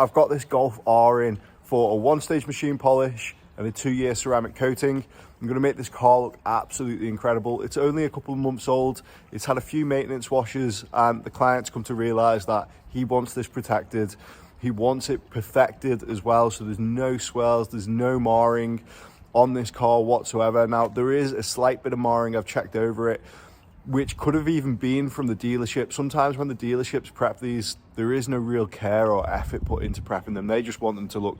I've got this Golf R in for a 1-stage machine polish and a 2-year ceramic coating. I'm going to make this car look absolutely incredible. It's only a couple of months old. It's had a few maintenance washes, and the client's come to realize that he wants this protected. He wants it perfected as well, so there's no swells, there's no marring on this car whatsoever. Now, there is a slight bit of marring, I've checked over it, which could have even been from the dealership. Sometimes when the dealerships prep these, there is no real care or effort put into prepping them. They just want them to look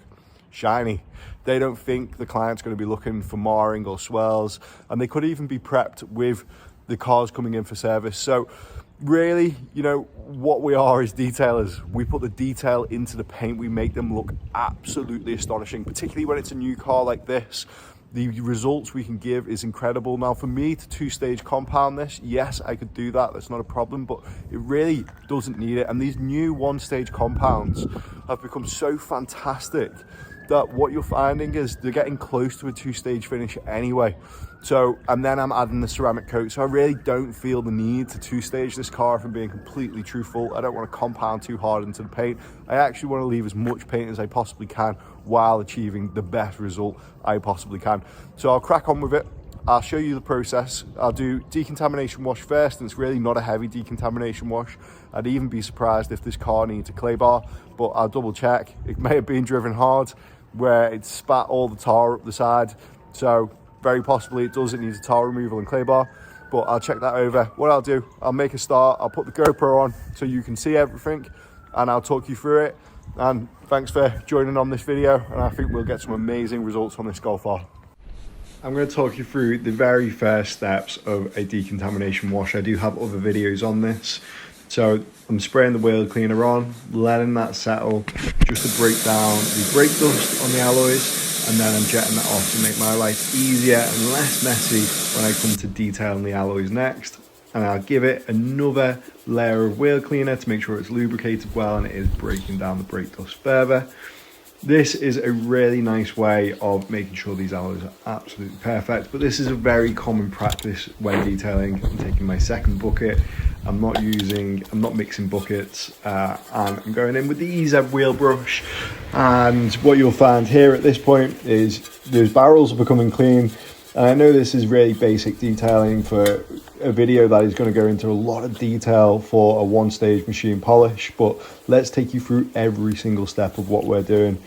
shiny. They don't think the client's going to be looking for marring or swells, and they could even be prepped with the cars coming in for service. So really, you know, what we are is detailers. We put the detail into the paint. We make them look absolutely astonishing, particularly when it's a new car like this. The results we can give is incredible. Now, for me to 2-stage compound this, yes, I could do that. That's not a problem, but it really doesn't need it. And these new 1-stage compounds have become so fantastic that what you're finding is they're getting close to a 2-stage finish anyway. So, and then I'm adding the ceramic coat. So I really don't feel the need to 2-stage this car, if I'm being completely truthful. I don't want to compound too hard into the paint. I actually want to leave as much paint as I possibly can while achieving the best result I possibly can. So I'll crack on with it. I'll show you the process. I'll do decontamination wash first, and it's really not a heavy decontamination wash. I'd even be surprised if this car needs a clay bar, but I'll double check. It may have been driven hard where it spat all the tar up the side. So very possibly it does. It needs a tar removal and clay bar, but I'll check that over. What I'll do, I'll make a start. I'll put the GoPro on so you can see everything, and I'll talk you through it. And thanks for joining on this video, and I think we'll get some amazing results on this Golf R. I'm going to talk you through the very first steps of a decontamination wash. I do have other videos on this. So I'm spraying the wheel cleaner on, letting that settle just to break down the brake dust on the alloys, and then I'm jetting that off to make my life easier and less messy when I come to detailing the alloys next. And I'll give it another layer of wheel cleaner to make sure it's lubricated well and it is breaking down the brake dust further. This is a really nice way of making sure these alloys are absolutely perfect, but this is a very common practice when detailing. I'm taking my second bucket. I'm not mixing buckets, and I'm going in with the EZ wheel brush. And what you'll find here at this point is those barrels are becoming clean. And I know this is really basic detailing for a video that is going to go into a lot of detail for a 1-stage machine polish, but let's take you through every single step of what we're doing.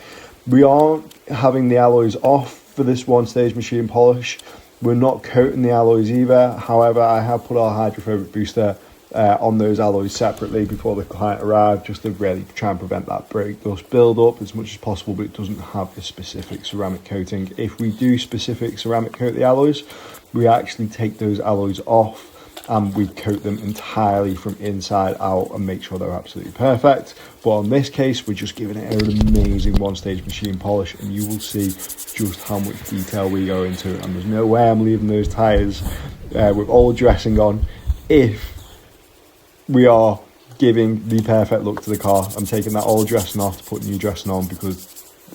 We aren't having the alloys off for this 1-stage machine polish. We're not coating the alloys either. However, I have put our hydrophobic booster on those alloys separately before the client arrived, just to really try and prevent that brake dust build up as much as possible, but it doesn't have the specific ceramic coating. If we do specific ceramic coat the alloys, we actually take those alloys off and we coat them entirely from inside out and make sure they're absolutely perfect. But on this case, we're just giving it an amazing 1-stage machine polish, and you will see just how much detail we go into. And there's no way I'm leaving those tires with old dressing on if we are giving the perfect look to the car. I'm taking that old dressing off to put new dressing on, because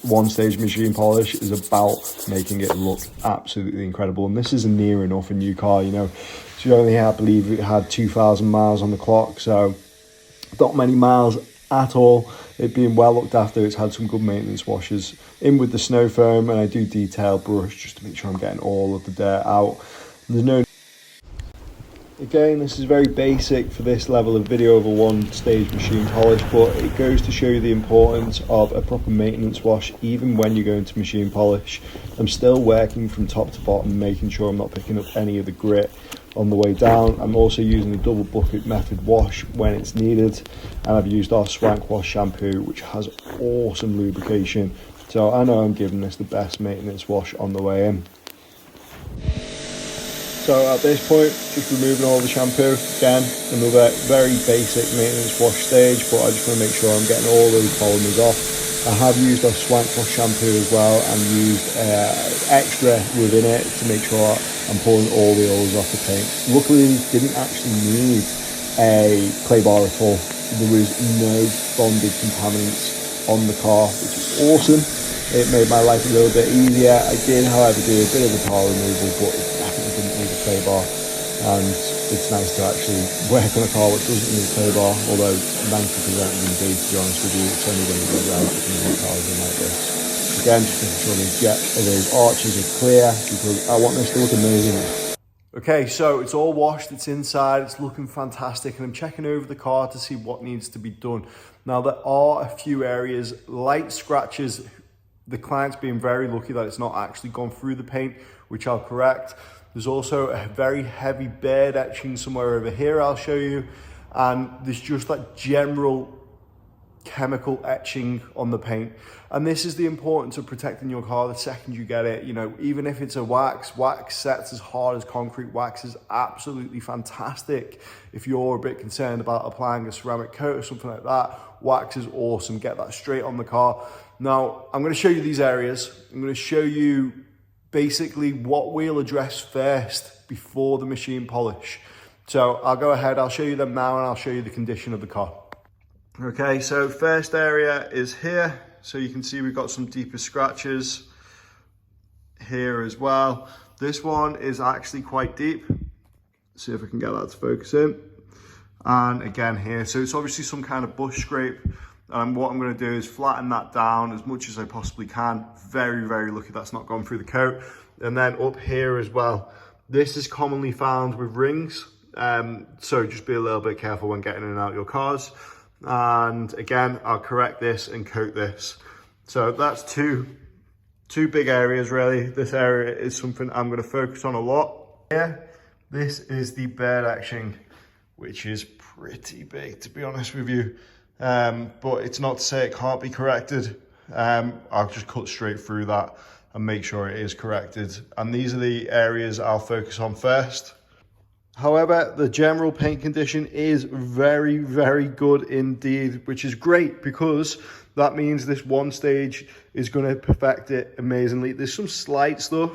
1-stage machine polish is about making it look absolutely incredible. And this is a near enough a new car, you know. So only, I believe it had 2,000 miles on the clock, so not many miles at all. It being well looked after. It's had some good maintenance washes in with the snow foam, and I do detail brush just to make sure I'm getting all of the dirt out. There's no, again, this is very basic for this level of video of a 1-stage machine polish, but it goes to show you the importance of a proper maintenance wash even when you go into machine polish. I'm still working from top to bottom, making sure I'm not picking up any of the grit on the way down. I'm also using the double bucket method wash when it's needed, and I've used our Swank Wash shampoo, which has awesome lubrication. So I know I'm giving this the best maintenance wash on the way in. So at this point, just removing all the shampoo. Again, another very basic maintenance wash stage, but I just want to make sure I'm getting all those polymers off. I have used our Swank Wash shampoo as well, and used extra within it to make sure I'm pulling all the oils off the paint. Luckily, didn't actually need a clay bar at all. There was no bonded contaminants on the car, which is awesome. It made my life a little bit easier. I did, however, do a bit of a tar removal, but it definitely didn't need a clay bar. And it's nice to actually work on a car which doesn't need a tow bar, although 90% of them do, to be honest with you. It's only when you go around picking cars in like this. Again, just making sure those arches are clear, because I want this to look amazing. Okay, so it's all washed, it's inside, it's looking fantastic, and I'm checking over the car to see what needs to be done. Now, there are a few areas, light scratches. The client's being very lucky that it's not actually gone through the paint, which I'll correct. There's also a very heavy bird etching somewhere over here I'll show you, and there's just that general chemical etching on the paint. And this is the importance of protecting your car the second you get it. You know, even if it's a wax sets as hard as concrete. Wax is absolutely fantastic. If you're a bit concerned about applying a ceramic coat or something like that, wax is awesome. Get that straight on the car. Now, I'm going to show you these areas. I'm going to show you basically what we'll address first before the machine polish. So I'll go ahead, I'll show you them now, and I'll show you the condition of the car. Okay, so first area is here. So you can see we've got some deeper scratches here as well. This one is actually quite deep. See if I can get that to focus in. And again here, so it's obviously some kind of bush scrape. And what I'm going to do is flatten that down as much as I possibly can. Very, very lucky that's not gone through the coat. And then up here as well. This is commonly found with rings. So just be a little bit careful when getting in and out your cars. And again, I'll correct this and coat this. So that's two big areas really. This area is something I'm going to focus on a lot. Here, this is the bird etching, which is pretty big, to be honest with you. But it's not to say it can't be corrected. I'll just cut straight through that and make sure it is corrected. And these are the areas I'll focus on first. However, the general paint condition is very, very good indeed, which is great, because that means this one stage is going to perfect it amazingly. There's some slight stuff,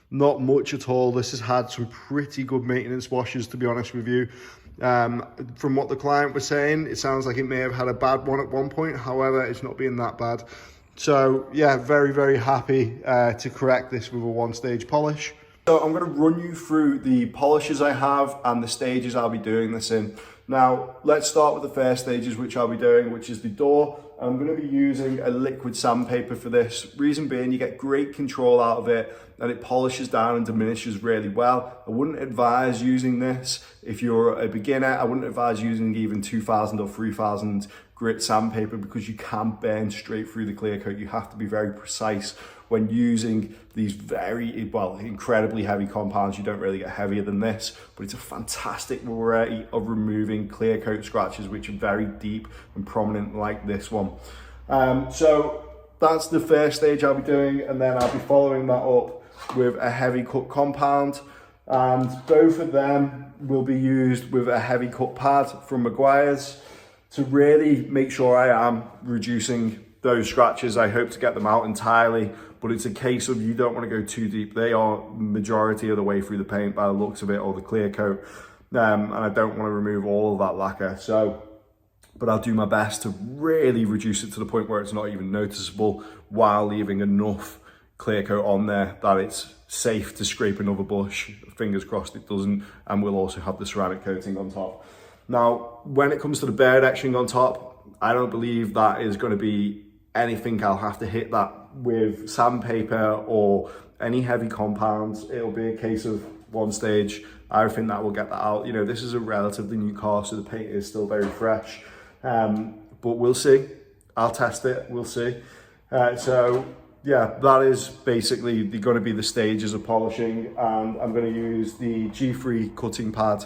not much at all. This has had some pretty good maintenance washes, to be honest with you. From what the client was saying, it sounds like it may have had a bad one at one point. However, it's not been that bad. So yeah, very, very happy to correct this with a one-stage polish. So I'm going to run you through the polishes I have and the stages I'll be doing this in. Now, let's start with the first stages, which I'll be doing, which is the door. I'm going to be using a liquid sandpaper for this. Reason being, you get great control out of it and it polishes down and diminishes really well. I wouldn't advise using this if you're a beginner. I wouldn't advise using even 2000 or 3000 grit sandpaper, because you can burn straight through the clear coat. You have to be very precise when using these very, well, incredibly heavy compounds. You don't really get heavier than this, but it's a fantastic variety of removing clear coat scratches, which are very deep and prominent like this one. So that's the first stage I'll be doing, and then I'll be following that up with a heavy cut compound, and both of them will be used with a heavy cut pad from Maguire's to really make sure I am reducing those scratches. I hope to get them out entirely, but it's a case of you don't want to go too deep. They are majority of the way through the paint by the looks of it, or the clear coat, and I don't want to remove all of that lacquer. But I'll do my best to really reduce it to the point where it's not even noticeable, while leaving enough clear coat on there that it's safe to scrape another bush. Fingers crossed it doesn't, and we'll also have the ceramic coating on top. Now, when it comes to the bird etching on top, I don't believe that is going to be anything I'll have to hit that with sandpaper or any heavy compounds. It'll be a case of one stage. I think that will get that out. You know, this is a relatively new car, so the paint is still very fresh. But we'll see. I'll test it, we'll see. So yeah, that is basically going to be the stages of polishing, and I'm going to use the G3 cutting pad,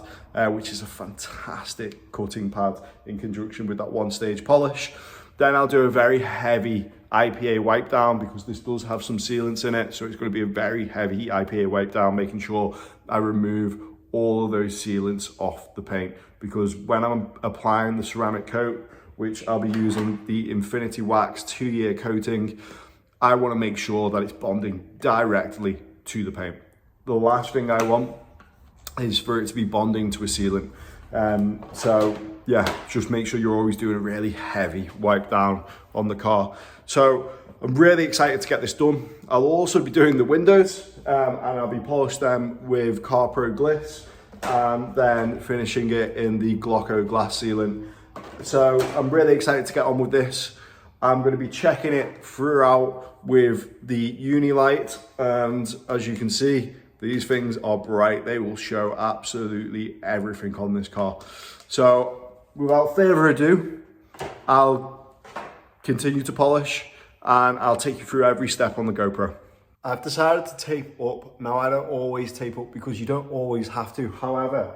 which is a fantastic cutting pad in conjunction with that one stage polish. Then I'll do a very heavy IPA wipe down, because this does have some sealants in it, so it's going to be a very heavy IPA wipe down, making sure I remove all of those sealants off the paint, because when I'm applying the ceramic coat, which I'll be using the Infinity Wax 2-year coating, I want to make sure that it's bonding directly to the paint. The last thing I want is for it to be bonding to a sealant. So yeah, just make sure you're always doing a really heavy wipe down on the car. So I'm really excited to get this done. I'll also be doing the windows, and I'll be polished them with CarPro Gliss. and then finishing it in the Glocko glass sealant. So I'm really excited to get on with this. I'm going to be checking it throughout with the Unilight, and as you can see, these things are bright. They will show absolutely everything on this car. So without further ado, I'll continue to polish and I'll take you through every step on the GoPro. I've decided to tape up. Now, I don't always tape up because you don't always have to. However,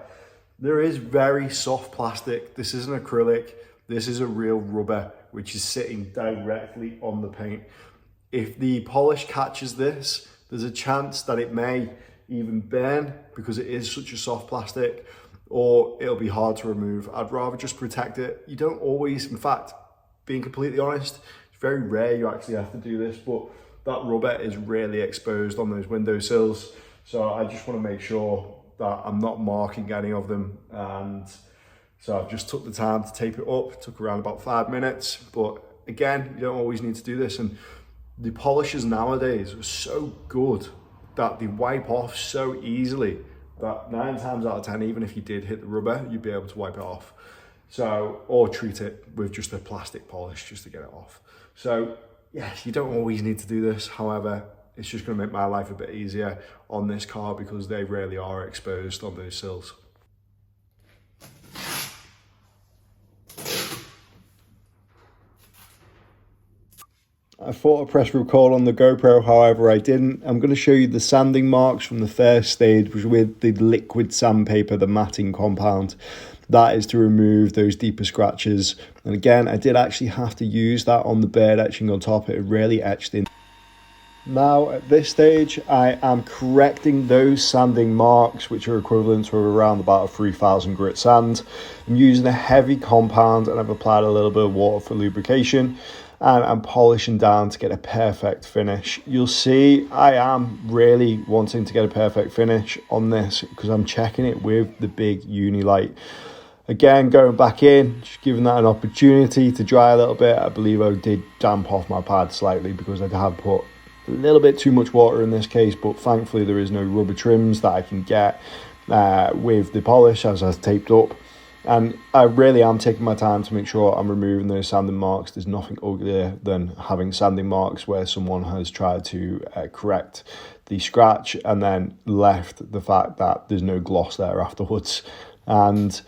there is very soft plastic. This isn't acrylic. This is a real rubber, which is sitting directly on the paint. If the polish catches this, there's a chance that it may even burn because it is such a soft plastic, or it'll be hard to remove. I'd rather just protect it. You don't always, in fact, being completely honest, it's very rare you actually have to do this, but that rubber is really exposed on those windowsills. So I just want to make sure that I'm not marking any of them. And so I've just took the time to tape it up. It took around about 5 minutes, but again, you don't always need to do this. And the polishers nowadays are so good that they wipe off so easily that 9 times out of 10, even if you did hit the rubber, you'd be able to wipe it off. So, or treat it with just a plastic polish just to get it off. So yes, you don't always need to do this. However, it's just going to make my life a bit easier on this car because they really are exposed on those sills. I thought I pressed record on the GoPro, however I didn't. I'm going to show you the sanding marks from the first stage, which with the liquid sandpaper, the matting compound. That is to remove those deeper scratches. And again, I did actually have to use that on the bird etching on top. It really etched in. Now at this stage, I am correcting those sanding marks, which are equivalent to around about a 3000 grit sand. I'm using a heavy compound and I've applied a little bit of water for lubrication. And I'm polishing down to get a perfect finish. You'll see I am really wanting to get a perfect finish on this because I'm checking it with the big Unilight. Again, going back in, just giving that an opportunity to dry a little bit. I believe I did damp off my pad slightly because I had put a little bit too much water in this case, but thankfully there is no rubber trims that I can get with the polish as I've taped up. And I really am taking my time to make sure I'm removing those sanding marks. There's nothing uglier than having sanding marks where someone has tried to correct the scratch and then left the fact that there's no gloss there afterwards. And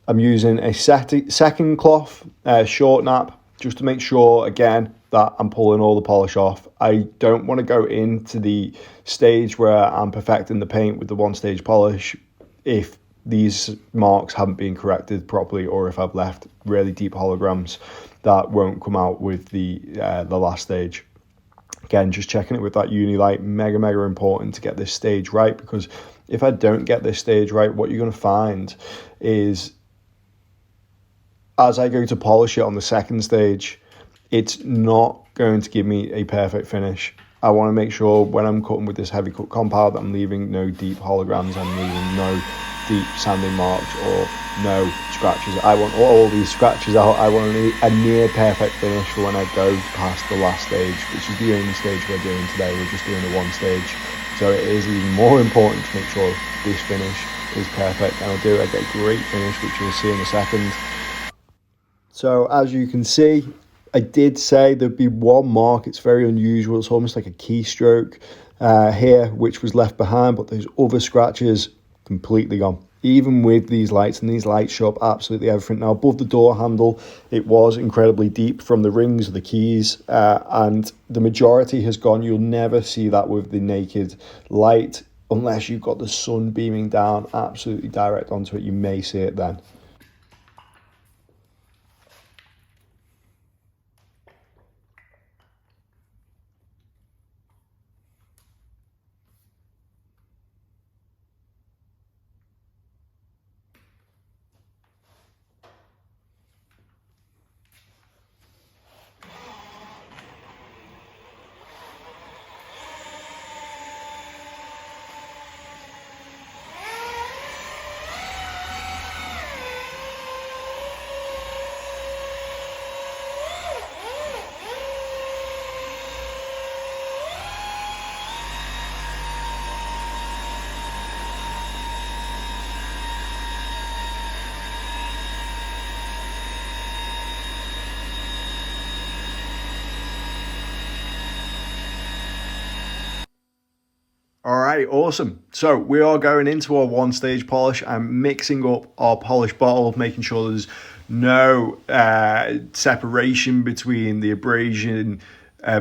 I'm using a second cloth, short nap, just to make sure, again, that I'm pulling all the polish off. I don't want to go into the stage where I'm perfecting the paint with the one stage polish if these marks haven't been corrected properly, or if I've left really deep holograms that won't come out with the last stage. Again, just checking it with that Unilight, mega important to get this stage right, because if I don't get this stage right, what you're going to find is as I go to polish it on the second stage, it's not going to give me a perfect finish. I want to make sure when I'm cutting with this heavy cut compound, I'm leaving no deep holograms, I'm leaving no deep sanding marks or no scratches. I want all these scratches out. I want a near perfect finish for when I go past the last stage, which is the only stage we're doing today. We're just doing the one stage. So it is even more important to make sure this finish is perfect. And I get a great finish, which you'll see in a second. So as you can see, I did say there'd be one mark. It's very unusual. It's almost like a keystroke here, which was left behind, but those other scratches completely gone. Even with these lights, and these lights show up absolutely everything. Now above the door handle, it was incredibly deep from the rings of the keys, and the majority has gone. You'll never see that with the naked light unless you've got the sun beaming down absolutely direct onto it. You may see it then. right, awesome. So we are going into our one stage polish. I'm mixing up our polish bottle, making sure there's no separation between the abrasion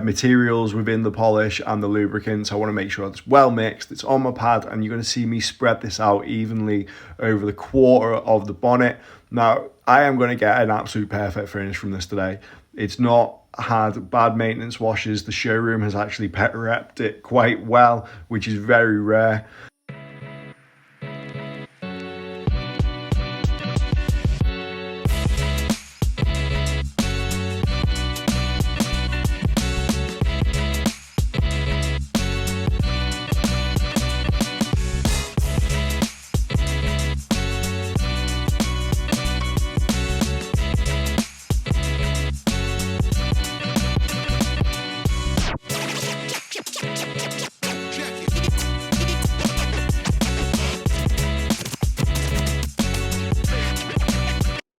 materials within the polish and the lubricants. I want to make sure it's well mixed. It's on my pad, and you're going to see me spread this out evenly over the quarter of the bonnet. Now, I am going to get an absolute perfect finish from this today. It's not had bad maintenance washes. The showroom has actually pet repped it quite well, which is very rare.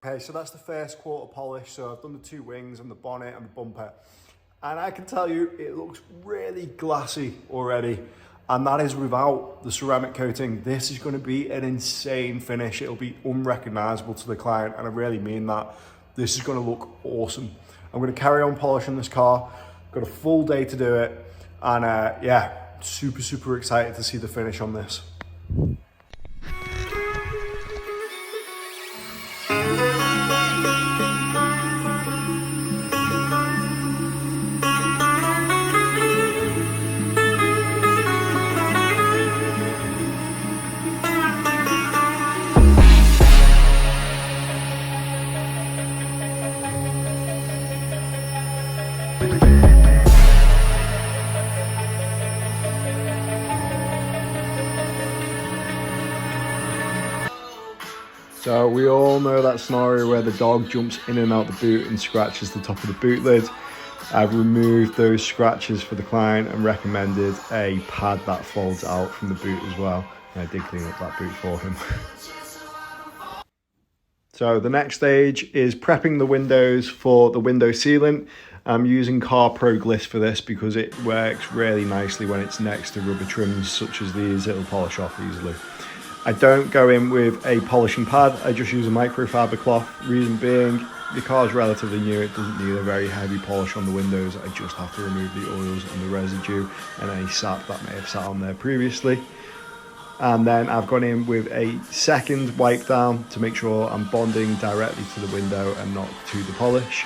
Okay, so that's the first quarter polish. So I've done the two wings and the bonnet and the bumper. And I can tell you, it looks really glassy already. And that is without the ceramic coating. This is going to be an insane finish. It'll be unrecognizable to the client. And I really mean that. This is going to look awesome. I'm going to carry on polishing this car. Got a full day to do it. And yeah, super excited to see the finish on this. So we all know that scenario where the dog jumps in and out the boot and scratches the top of the boot lid. I've removed those scratches for the client and recommended a pad that folds out from the boot as well. And I did clean up that boot for him. So the next stage is prepping the windows for the window sealant. I'm using Car Pro Gliss for this because it works really nicely when it's next to rubber trims such as these. It'll polish off easily. I don't go in with a polishing pad. I just use a microfiber cloth. Reason being, the car is relatively new. It doesn't need a very heavy polish on the windows. I just have to remove the oils and the residue and any sap that may have sat on there previously. And then I've gone in with a second wipe down to make sure I'm bonding directly to the window and not to the polish.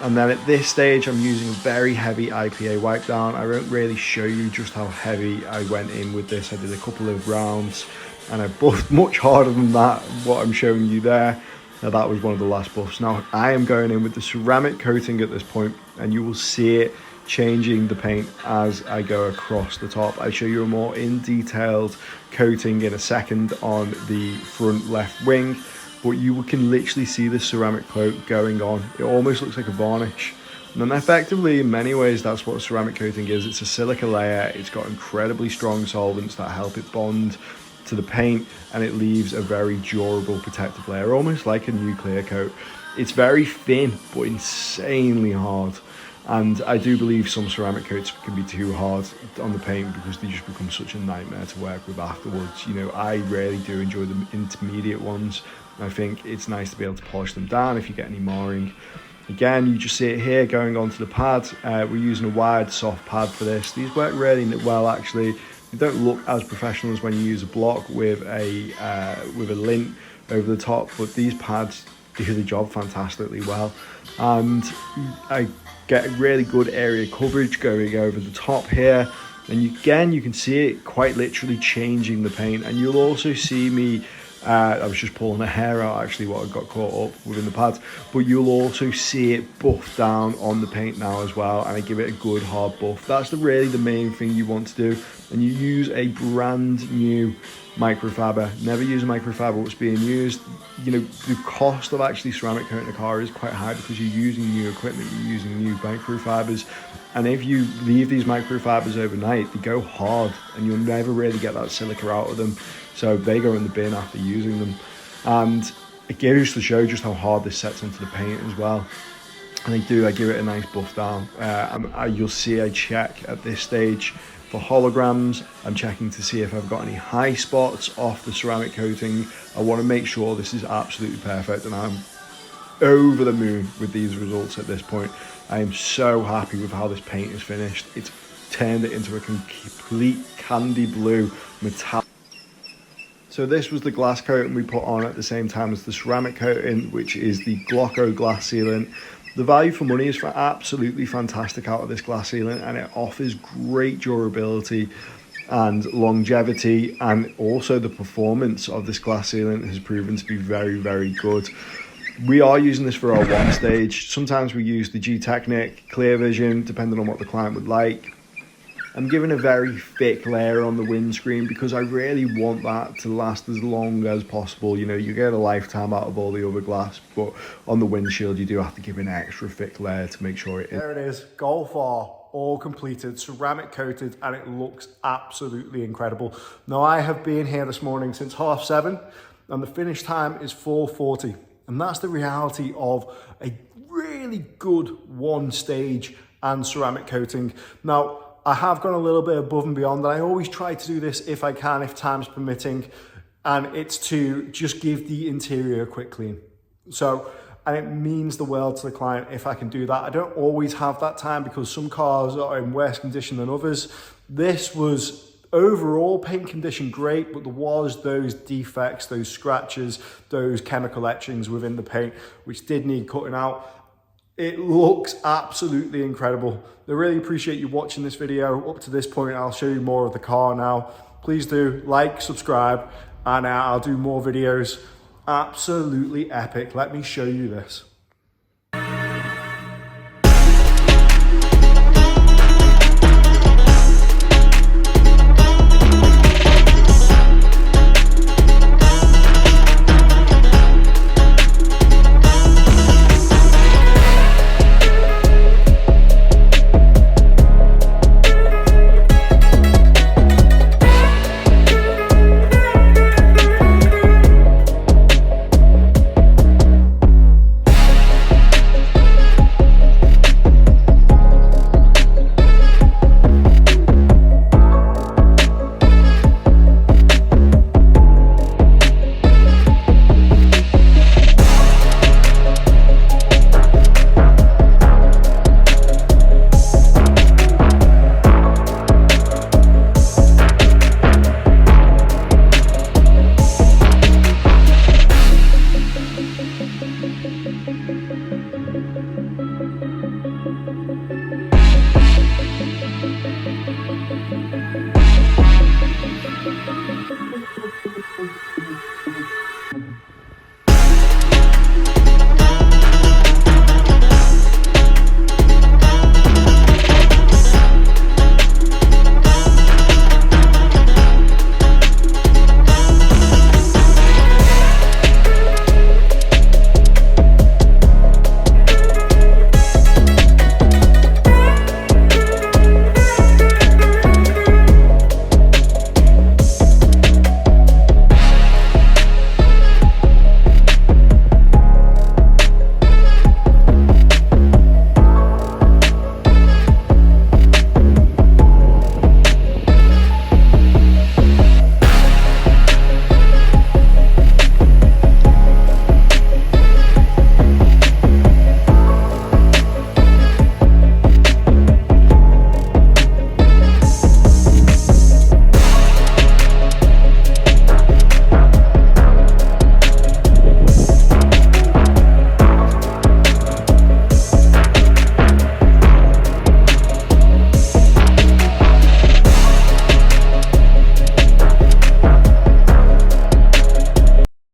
And then at this stage, I'm using a very heavy IPA wipe down. I won't really show you just how heavy I went in with this. I did a couple of rounds and I buffed much harder than that, what I'm showing you there. Now that was one of the last buffs. Now I am going in with the ceramic coating at this point, and you will see it changing the paint as I go across the top. I'll show you a more in detailed coating in a second on the front left wing, but you can literally see the ceramic coat going on. It almost looks like a varnish. And effectively, in many ways, that's what ceramic coating is. It's a silica layer. It's got incredibly strong solvents that help it bond to the paint, and it leaves a very durable protective layer, almost like a nuclear coat. It's very thin, but insanely hard. And I do believe some ceramic coats can be too hard on the paint because they just become such a nightmare to work with afterwards. You know, I really do enjoy the intermediate ones. I think it's nice to be able to polish them down if you get any marring. Again, you just see it here going onto the pad. We're using a wide, soft pad for this. These work really well, actually. They don't look as professional as when you use a block with a lint over the top, but these pads do the job fantastically well. And I get a really good area coverage going over the top here. And again, you can see it quite literally changing the paint. And you'll also see me, I was just pulling a hair out actually what I got caught up within the pads, but you'll also see it buff down on the paint now as well, and I give it a good hard buff. That's really the main thing you want to do. And you use a brand new microfiber. Never use a microfiber what's being used. You know, the cost of actually ceramic coating a car is quite high because you're using new equipment, you're using new microfibers. And if you leave these microfibers overnight, they go hard and you'll never really get that silica out of them. So they go in the bin after using them. And it goes to show just how hard this sets onto the paint as well. and I give it a nice buff down. You'll see I check at this stage for holograms. I'm checking to see if I've got any high spots off the ceramic coating. I want to make sure this is absolutely perfect, and I'm over the moon with these results at this point. I am so happy with how this paint is finished. It's turned it into a complete candy blue metallic. So this was the glass coating we put on at the same time as the ceramic coating, which is the Glocko glass sealant. The value for money is absolutely fantastic out of this glass sealant, and it offers great durability and longevity, and also the performance of this glass sealant has proven to be very, very good. We are using this for our one stage. Sometimes we use the G-Technic Clear Vision, depending on what the client would like. I'm giving a very thick layer on the windscreen because I really want that to last as long as possible. You know, you get a lifetime out of all the other glass, but on the windshield you do have to give an extra thick layer to make sure it is. There it is, Golf R, all completed, ceramic coated, and it looks absolutely incredible. Now, I have been here this morning since 7:30, and the finish time is 4:40. And that's the reality of a really good one stage and ceramic coating. Now, I have gone a little bit above and beyond, and I always try to do this if I can, if time's permitting, and it's to just give the interior a quick clean. So, and it means the world to the client if I can do that. I don't always have that time because some cars are in worse condition than others. This was overall paint condition great, but there was those defects, those scratches, those chemical etchings within the paint, which did need cutting out. It looks absolutely incredible. I really appreciate you watching this video up to this point. I'll show you more of the car now. Please do like, subscribe, and I'll do more videos. Absolutely epic. Let me show you this.